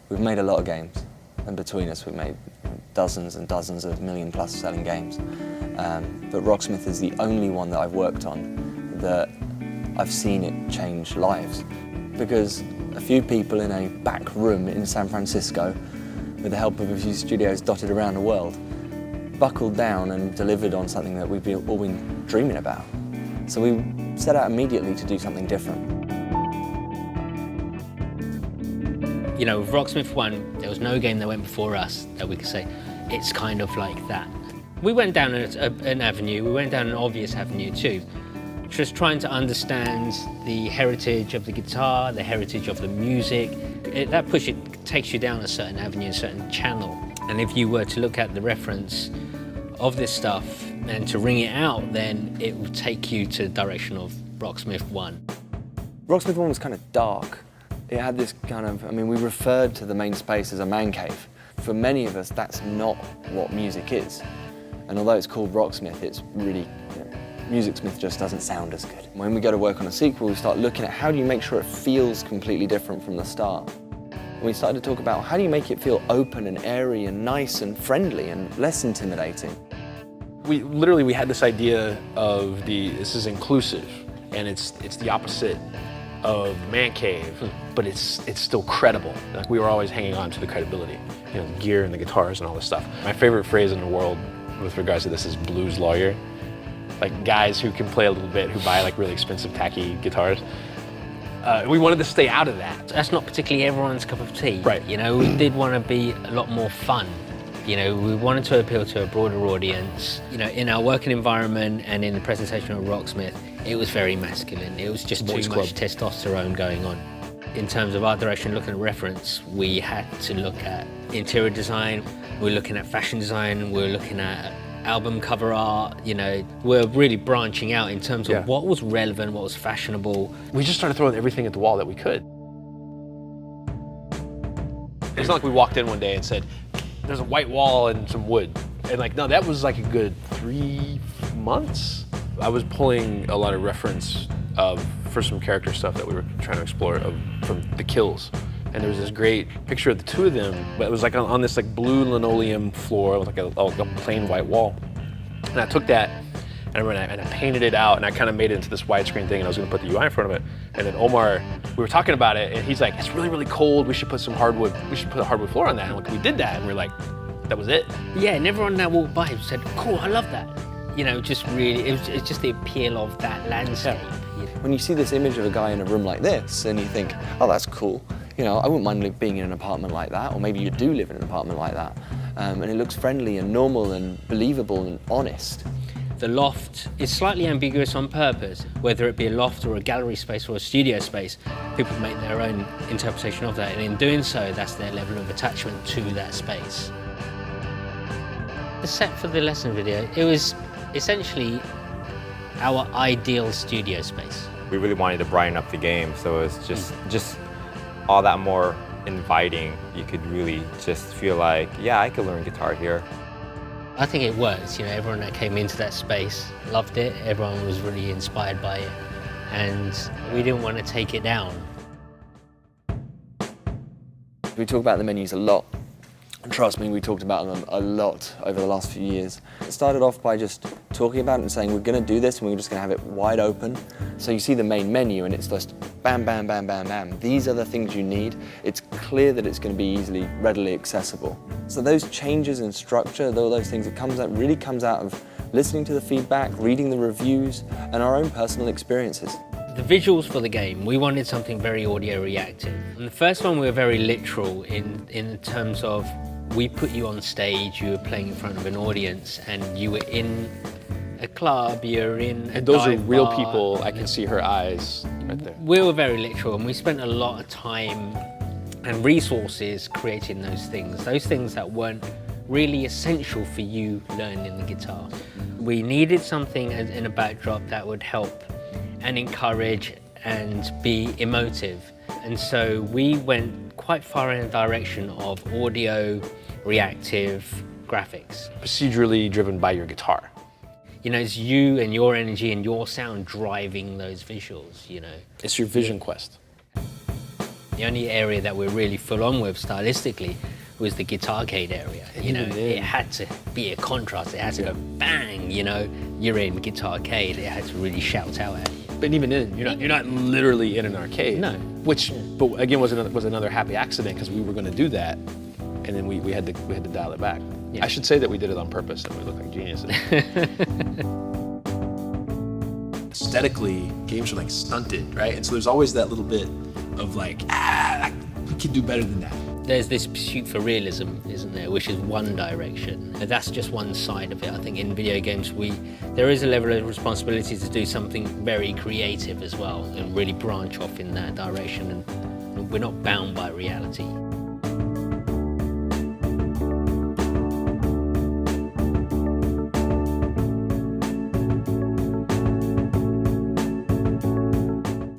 We've made a lot of games, and between us we've made dozens and dozens of million-plus selling games. But Rocksmith is the only one that I've worked on that I've seen it change lives. Because a few people in a back room in San Francisco, with the help of a few studios dotted around the world, buckled down and delivered on something that we've all been dreaming about. So we set out immediately to do something different. You know, with Rocksmith 1, there was no game that went before us that we could say, it's kind of like that. We went down an avenue, we went down an obvious avenue too, just trying to understand the heritage of the guitar, the heritage of the music. That push, it takes you down a certain avenue, a certain channel. And if you were to look at the reference of this stuff and to ring it out, then it would take you to the direction of Rocksmith 1. Rocksmith 1 was kind of dark. It had this kind of, I mean, we referred to the main space as a man cave. For many of us, that's not what music is. And although it's called Rocksmith, it's really, MusicSmith just doesn't sound as good. When we go to work on a sequel, we start looking at how do you make sure it feels completely different from the start. And we started to talk about how do you make it feel open and airy and nice and friendly and less intimidating. We had this idea of this is inclusive, and it's the opposite of man cave, but it's still credible. Like, we were always hanging on to the credibility, the gear and the guitars and all this stuff. My favorite phrase in the world with regards to this is blues lawyer. Like, guys who can play a little bit, who buy like really expensive tacky guitars. We wanted to stay out of that. That's not particularly everyone's cup of tea. Right. We did want to be a lot more fun. We wanted to appeal to a broader audience. In our working environment and in the presentation of Rocksmith, it was very masculine. It was just too much testosterone going on. In terms of art direction, looking at reference, we had to look at interior design, we were looking at fashion design, we were looking at album cover art, we're really branching out in terms of what was relevant, what was fashionable. We just started throwing everything at the wall that we could. It's not like we walked in one day and said, there's a white wall and some wood. And no, that was like a good 3 months. I was pulling a lot of reference for some character stuff that we were trying to explore from The Kills. And there was this great picture of the two of them, but it was like on this blue linoleum floor with like a plain white wall. And I took that and I painted it out, and I kind of made it into this widescreen thing, and I was gonna put the UI in front of it. And then Omar, we were talking about it, and he's like, it's really, really cold, we should put a hardwood floor on that. And we did that, and we were like, that was it. Yeah, and everyone that walked by said, cool, I love that. Just really, it's just the appeal of that landscape. Yeah. When you see this image of a guy in a room like this, and you think, oh, that's cool. I wouldn't mind being in an apartment like that, or maybe you do live in an apartment like that. And it looks friendly and normal and believable and honest. The loft is slightly ambiguous on purpose, whether it be a loft or a gallery space or a studio space. People make their own interpretation of that, and in doing so, that's their level of attachment to that space. The set for the lesson video, it was essentially our ideal studio space. We really wanted to brighten up the game, so it was just all that more inviting. You could really just feel like, yeah, I could learn guitar here. I think it works. Everyone that came into that space loved it. Everyone was really inspired by it, and we didn't want to take it down. We talk about the menus a lot. And trust me, we talked about them a lot over the last few years. It started off by just talking about it and saying, we're going to do this and we're just going to have it wide open. So you see the main menu and it's just bam, bam, bam, bam, bam. These are the things you need. It's clear that it's going to be readily accessible. So those changes in structure, all those things, it really comes out of listening to the feedback, reading the reviews, and our own personal experiences. The visuals for the game, we wanted something very audio reactive. And the first one, we were very literal in terms of we put you on stage, you were playing in front of an audience, and you were in a club, you're in a And those are dive real bar. people. I can see her eyes right there. We were very literal, and we spent a lot of time and resources creating those things that weren't really essential for you learning the guitar. We needed something in a backdrop that would help and encourage and be emotive. And so we went quite far in the direction of audio, reactive graphics. Procedurally driven by your guitar. It's you and your energy and your sound driving those visuals, It's your vision quest. The only area that we're really full on with stylistically was the guitarcade area. You know, it had to be a contrast. It had to go bang. You know, you're in guitarcade. It had to really shout out at you. But even then, you're not literally in an arcade. No. Which, but again, was another happy accident because we were going to do that, and then we had to dial it back. Yeah. I should say that we did it on purpose and we look like geniuses. Aesthetically, games are like stunted, right? And so there's always that little bit of like, we could do better than that. There's this pursuit for realism, isn't there, which is one direction. And that's just one side of it. I think in video games, there is a level of responsibility to do something very creative as well and really branch off in that direction. And we're not bound by reality.